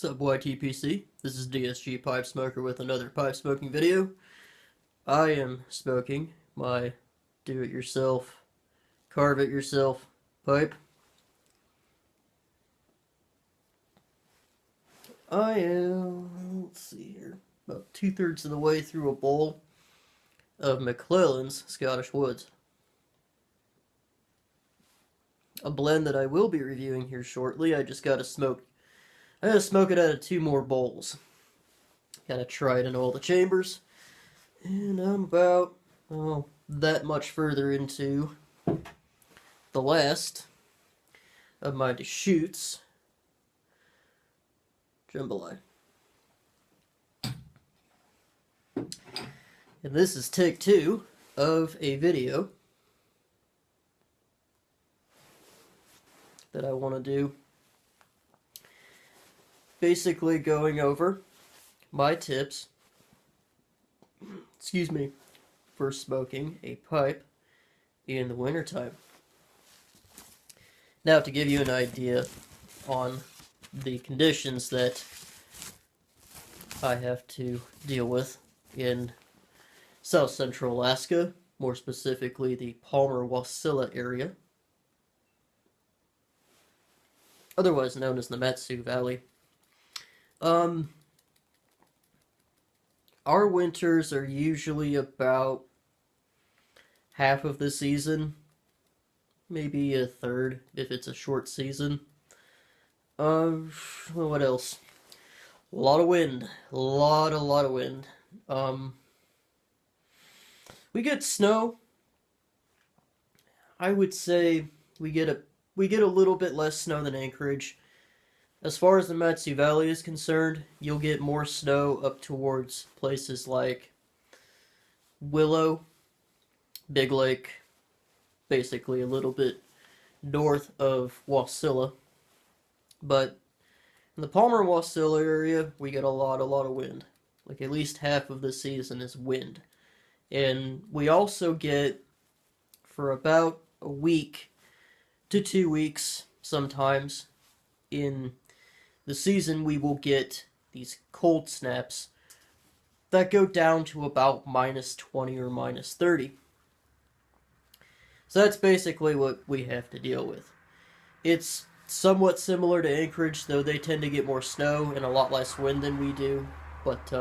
What's up, YTPC? This is DSG Pipe Smoker with another pipe smoking video. I am smoking my do-it-yourself, carve-it-yourself pipe. I am, let's see here, about 2/3 of the way through a bowl of McClelland's Scottish Woods. A blend that I will be reviewing here shortly. I gotta smoke it out of 2 more bowls. Gotta try it in all the chambers. And I'm about, that much further into the last of my Deschutes Jambalaya. And this is take 2 of a video that I want to do. Basically going over my tips, for smoking a pipe in the wintertime. Now, to give you an idea on the conditions that I have to deal with in South Central Alaska, more specifically the Palmer-Wasilla area, otherwise known as the Mat-Su Valley. Our winters are usually about half of the season, maybe a third if it's a short season. What else? A lot of wind. A lot of wind. We get snow. I would say we get a little bit less snow than Anchorage. As far as the Mat-Su Valley is concerned, you'll get more snow up towards places like Willow, Big Lake, basically a little bit north of Wasilla. But in the Palmer-Wasilla area, we get a lot of wind. Like at least half of the season is wind. And we also get, for about a week to 2 weeks sometimes, in the season, we will get these cold snaps that go down to about -20 or -30. So that's basically what we have to deal with. It's somewhat similar to Anchorage, though they tend to get more snow and a lot less wind than we do. But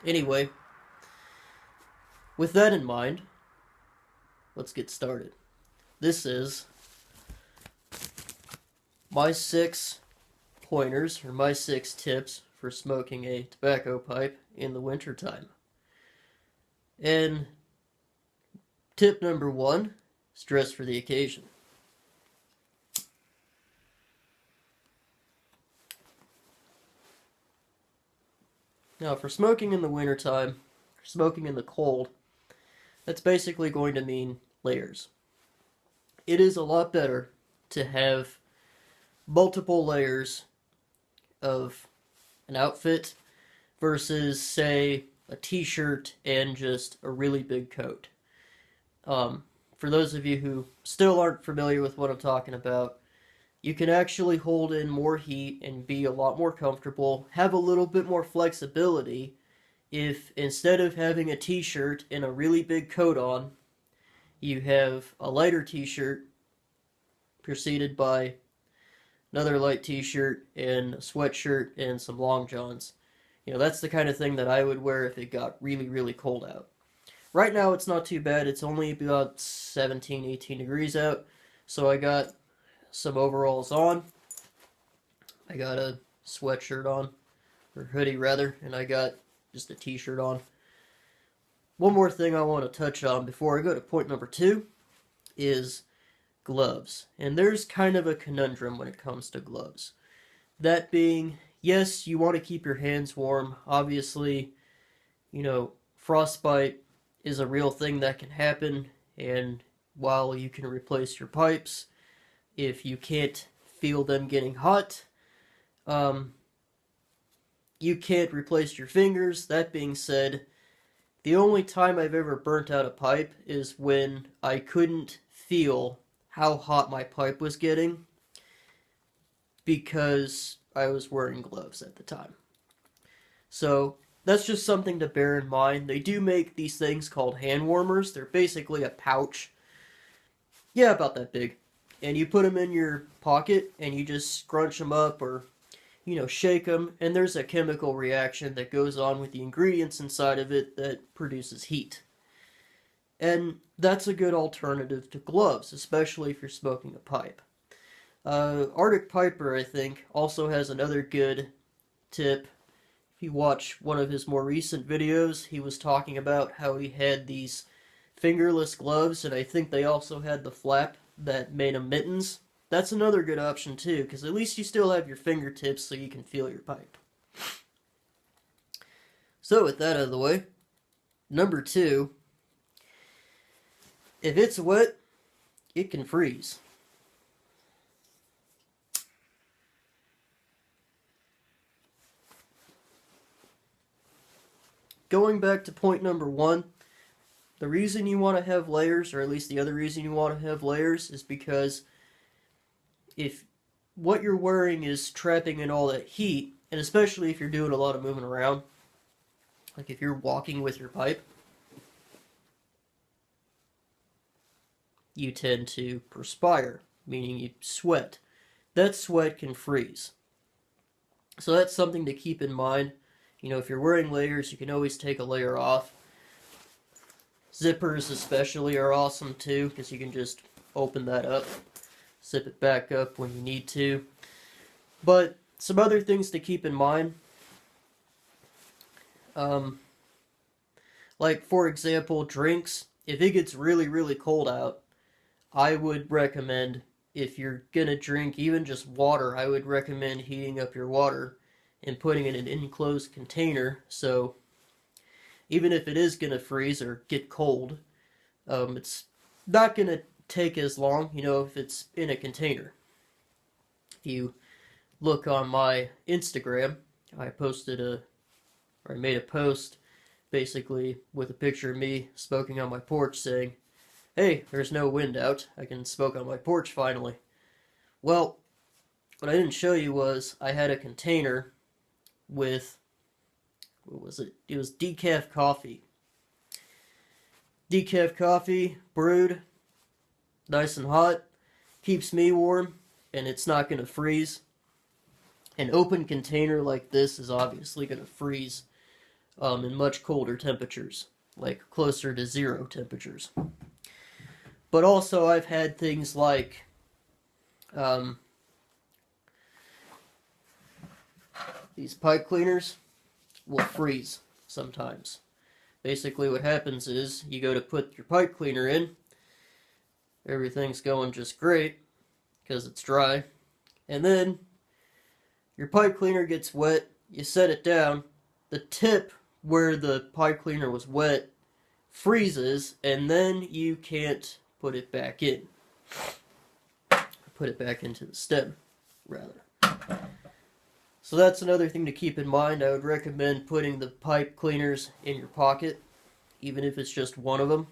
anyway, with that in mind, let's get started. This is my 6 pointers, or my 6 tips for smoking a tobacco pipe in the wintertime. And tip number 1 is dress for the occasion. Now, for smoking in the wintertime, smoking in the cold, that's basically going to mean layers. It is a lot better to have multiple layers of an outfit versus, say, a t-shirt and just a really big coat. For those of you who still aren't familiar with what I'm talking about, you can actually hold in more heat and be a lot more comfortable, have a little bit more flexibility if instead of having a t-shirt and a really big coat on, you have a lighter t-shirt preceded by another light t-shirt and a sweatshirt and some long johns. You know, that's the kind of thing that I would wear if it got really cold out. Right now it's not too bad. It's only about 17, 18 degrees out. So I got some overalls on. I got a sweatshirt on, or hoodie rather, and I got just a t-shirt on. One more thing I want to touch on before I go to point number 2 is gloves. And there's kind of a conundrum when it comes to gloves. That being, yes, you want to keep your hands warm. Obviously, you know, frostbite is a real thing that can happen, and while you can replace your pipes, if you can't feel them getting hot, you can't replace your fingers. That being said, the only time I've ever burnt out a pipe is when I couldn't feel how hot my pipe was getting, because I was wearing gloves at the time. So that's just something to bear in mind. They do make these things called hand warmers. They're basically a pouch. Yeah, about that big. And you put them in your pocket and you just scrunch them up or, shake them. And there's a chemical reaction that goes on with the ingredients inside of it that produces heat. And that's a good alternative to gloves, especially if you're smoking a pipe. Arctic Piper, I think, also has another good tip. If you watch one of his more recent videos, he was talking about how he had these fingerless gloves, and I think they also had the flap that made them mittens. That's another good option too, because at least you still have your fingertips so you can feel your pipe. So with that out of the way, number 2, if it's wet, it can freeze. Going back to point number 1, the reason you want to have layers, or at least the other reason you want to have layers, is because if what you're wearing is trapping in all that heat, and especially if you're doing a lot of moving around, like if you're walking with your pipe, you tend to perspire, meaning you sweat. That sweat can freeze. So that's something to keep in mind. If you're wearing layers, you can always take a layer off. Zippers especially are awesome too, because you can just open that up, zip it back up when you need to. But some other things to keep in mind, like for example, drinks. If it gets really, really cold out, I would recommend, if you're gonna drink even just water, I would recommend heating up your water and putting it in an enclosed container, so even if it is going to freeze or get cold, it's not going to take as long, if it's in a container. If you look on my Instagram, I made a post basically with a picture of me smoking on my porch saying, hey, there's no wind out, I can smoke on my porch finally. Well, what I didn't show you was I had a container with, what was it? It was decaf coffee. Decaf coffee, brewed, nice and hot, keeps me warm, and it's not going to freeze. An open container like this is obviously going to freeze in much colder temperatures, like closer to 0 temperatures. But also I've had things like these pipe cleaners will freeze sometimes. Basically what happens is you go to put your pipe cleaner in, everything's going just great because it's dry, and then your pipe cleaner gets wet, you set it down, the tip where the pipe cleaner was wet freezes, and then you can't put it back in. Put it back into the stem, rather. So that's another thing to keep in mind. I would recommend putting the pipe cleaners in your pocket, even if it's just one of them.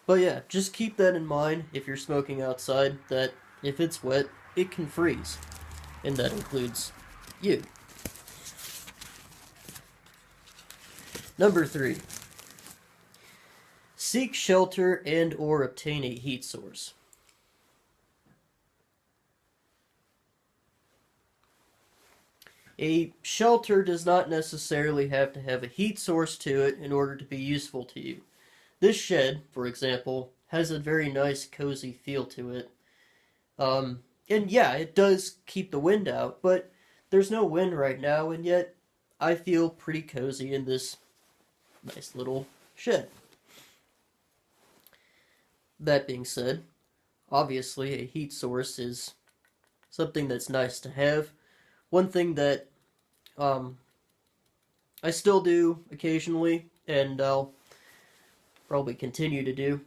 But yeah, just keep that in mind if you're smoking outside, that if it's wet, it can freeze. And that includes you. Number 3. Seek shelter and or obtain a heat source. A shelter does not necessarily have to have a heat source to it in order to be useful to you. This shed, for example, has a very nice cozy feel to it. And yeah, it does keep the wind out, but there's no wind right now, and yet I feel pretty cozy in this nice little shed. That being said, obviously a heat source is something that's nice to have. One thing that I still do occasionally, and I'll probably continue to do,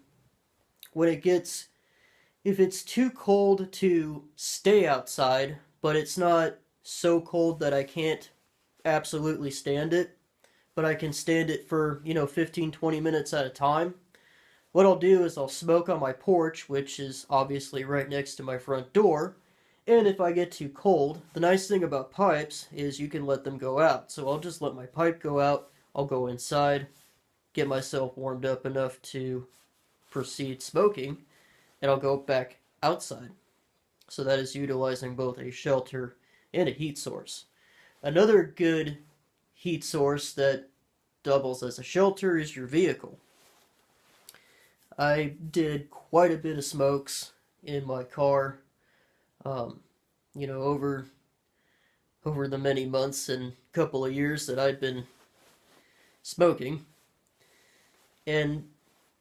if it's too cold to stay outside, but it's not so cold that I can't absolutely stand it, but I can stand it for, 15-20 minutes at a time, what I'll do is I'll smoke on my porch, which is obviously right next to my front door. And if I get too cold, the nice thing about pipes is you can let them go out. So I'll just let my pipe go out, I'll go inside, get myself warmed up enough to proceed smoking, and I'll go back outside. So that is utilizing both a shelter and a heat source. Another good heat source that doubles as a shelter is your vehicle. I did quite a bit of smokes in my car, over the many months and couple of years that I'd been smoking, and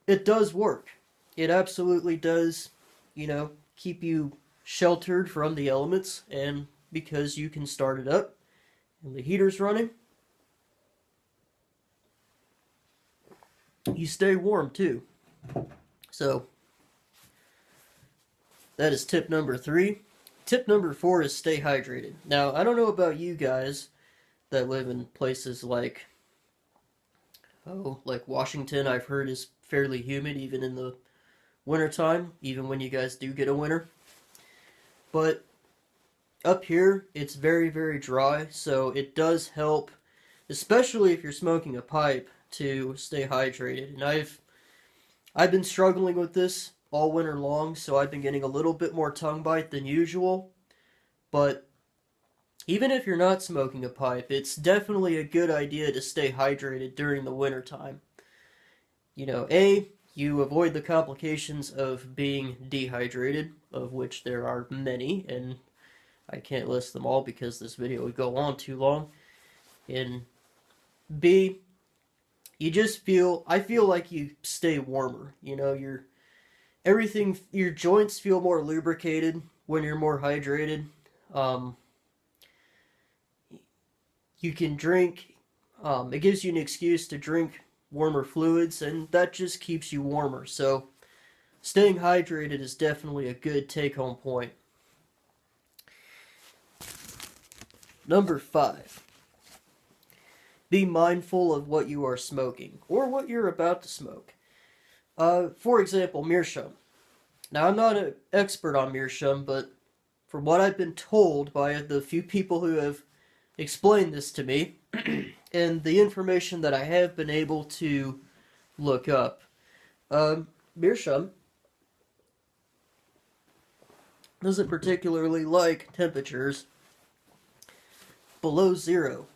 it does work. It absolutely does, keep you sheltered from the elements, and because you can start it up and the heater's running, you stay warm too. So that is tip number 3. Tip number 4 is stay hydrated. Now, I don't know about you guys that live in places like Washington. I've heard is fairly humid even in the wintertime, even when you guys do get a winter. But up here, it's very, very dry, so it does help, especially if you're smoking a pipe, to stay hydrated. And I've been struggling with this all winter long, so I've been getting a little bit more tongue bite than usual. But even if you're not smoking a pipe, it's definitely a good idea to stay hydrated during the winter time. You avoid the complications of being dehydrated, of which there are many, and I can't list them all because this video would go on too long. And B, I feel like you stay warmer. Your joints feel more lubricated when you're more hydrated. You can drink, it gives you an excuse to drink warmer fluids, and that just keeps you warmer. So staying hydrated is definitely a good take-home point. Number 5. Be mindful of what you are smoking, or what you're about to smoke. For example, meerschaum. Now, I'm not an expert on meerschaum, but from what I've been told by the few people who have explained this to me, and the information that I have been able to look up, meerschaum doesn't particularly like temperatures below 0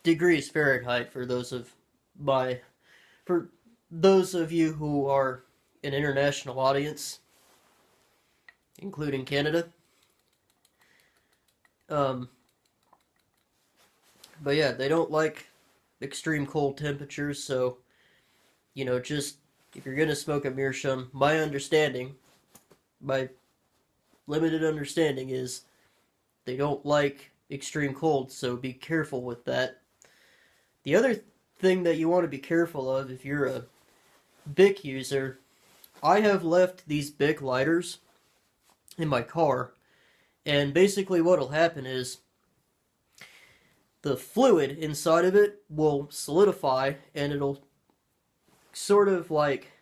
degrees Fahrenheit for those of you who are an international audience, including Canada. But yeah, they don't like extreme cold temperatures, so, just, if you're gonna smoke a meerschaum, my limited understanding is they don't like extreme cold, so be careful with that. The other thing that you want to be careful of if you're a Bic user, I have left these Bic lighters in my car, and basically what'll happen is the fluid inside of it will solidify, and it'll sort of like,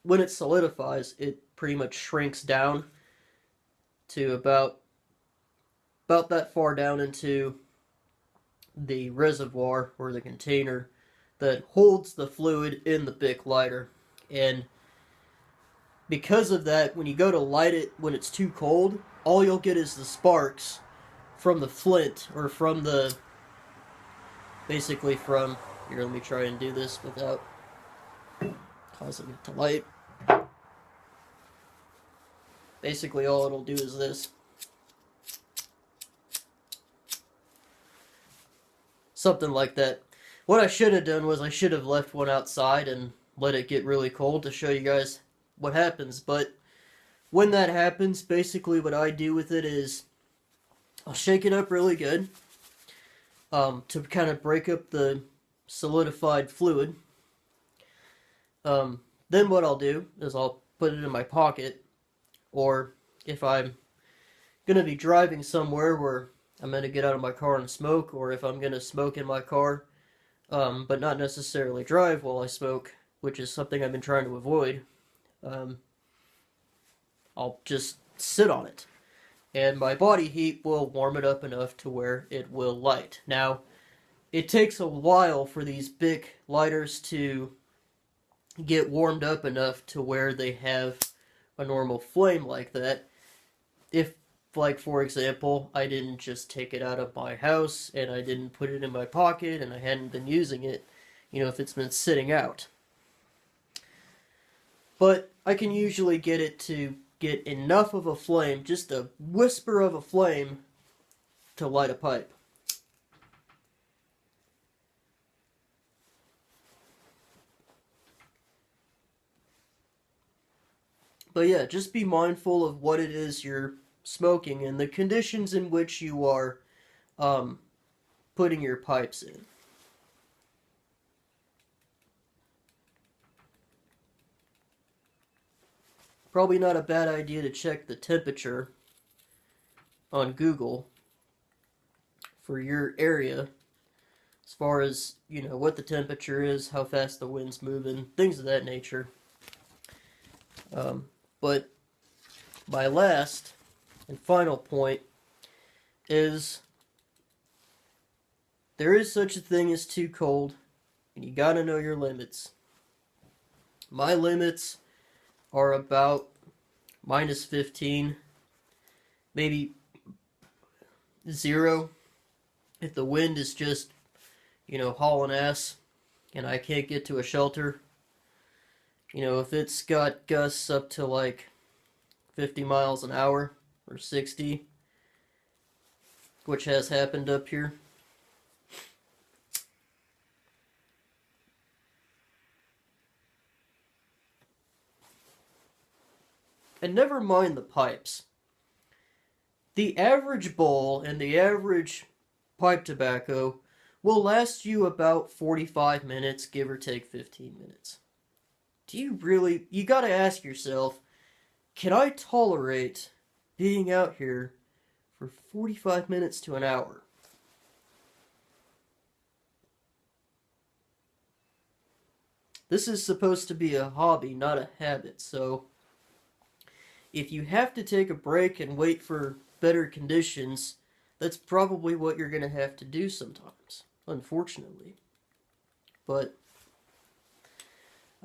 when it solidifies, it pretty much shrinks down to about that far down into the reservoir or the container that holds the fluid in the Bic lighter. And because of that, when you go to light it when it's too cold, all you'll get is the sparks from the flint, or from the, basically from, here, let me try and do this without causing it to light. Basically all it'll do is this. Something like that. What I should have done was I should have left one outside and let it get really cold to show you guys what happens. But when that happens, basically what I do with it is I'll shake it up really good to kind of break up the solidified fluid. Then what I'll do is I'll put it in my pocket, or if I'm going to be driving somewhere where I'm going to get out of my car and smoke, or if I'm going to smoke in my car, but not necessarily drive while I smoke, which is something I've been trying to avoid. Um, I'll just sit on it, and my body heat will warm it up enough to where it will light. Now, it takes a while for these big lighters to get warmed up enough to where they have a normal flame like that. If, like, for example, I didn't just take it out of my house and I didn't put it in my pocket and I hadn't been using it, if it's been sitting out. But I can usually get it to get enough of a flame, just a whisper of a flame, to light a pipe. But yeah, just be mindful of what it is you're smoking and the conditions in which you are putting your pipes in. Probably not a bad idea to check the temperature on Google for your area, as far as, what the temperature is, how fast the wind's moving, things of that nature. But my last and final point is there is such a thing as too cold, and you gotta know your limits. My limits are about -15, maybe 0, if the wind is just, hauling ass and I can't get to a shelter. If it's got gusts up to like 50 miles an hour or 60, which has happened up here. And never mind the pipes. The average bowl and the average pipe tobacco will last you about 45 minutes, give or take 15 minutes. You gotta ask yourself, can I tolerate being out here for 45 minutes to an hour? This is supposed to be a hobby, not a habit, so if you have to take a break and wait for better conditions, that's probably what you're going to have to do sometimes, unfortunately. But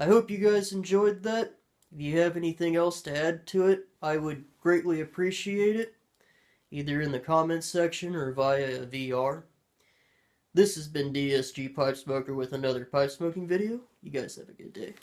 I hope you guys enjoyed that. If you have anything else to add to it, I would greatly appreciate it, either in the comments section or via a VR. This has been DSG Pipe Smoker with another pipe smoking video. You guys have a good day.